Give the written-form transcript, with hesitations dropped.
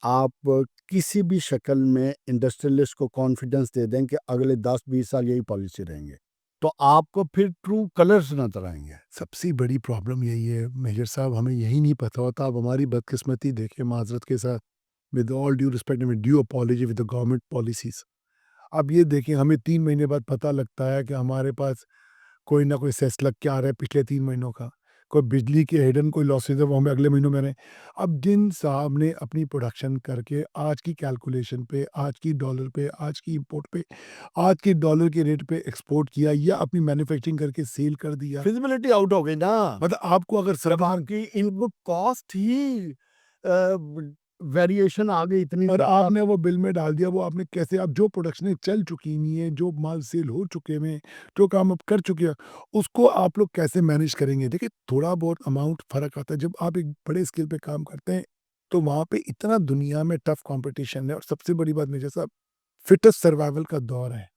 आप किसी भी शक्ल में इंडस्ट्रियलिस्ट को कॉन्फिडेंस दे दें कि अगले 10-20 साल यही पॉलिसी रहेंगे, तो आपको फिर ट्रू कलर्स नज़र आएँगे। सबसे बड़ी प्रॉब्लम यही है मेजर साहब, हमें यही नहीं पता होता। अब हमारी बदकिस्मती देखें, माज़रत के साथ, with all due respect, with due apology with the government policies. अब ये देखें, हमें 3 महीने बाद पता लगता है कि हमारे पास कोई ना कोई सेस लग के आ रहा है पिछले 3 महीनों का। कोई बिजली के हिडन कोई लॉसेस है वो हमें अगले महीनों में आ रहे हैं। अब जिन साहब ने अपनी प्रोडक्शन करके आज की कैलकुलेशन पे, आज की डॉलर पे, आज की इम्पोर्ट पे, आज के डॉलर के रेट पे एक्सपोर्ट किया या अपनी मैन्युफैक्चरिंग करके सेल कर दिया। फिज़िबिलिटी आउट हो गई ना। मतलब आपको अगर जब सरकार आपकी इनपुट कॉस्ट ही वेरिएशन आ गई इतनी और ज़्यादा। आपने वो बिल में डाल दिया, वो आपने कैसे, अब जो प्रोडक्शनें चल चुकी हुई हैं, जो माल सेल हो चुके हुए हैं, जो काम आप कर चुके हैं, उसको आप लोग कैसे मैनेज करेंगे? देखिए, थोड़ा बहुत अमाउंट फ़र्क आता है। जब आप एक बड़े स्केल पे काम करते हैं, तो वहाँ पे इतना दुनिया में टफ कॉम्पिटिशन है और सबसे बड़ी बात मेजर साहब, फिटेस्ट सर्वाइवल का दौर है।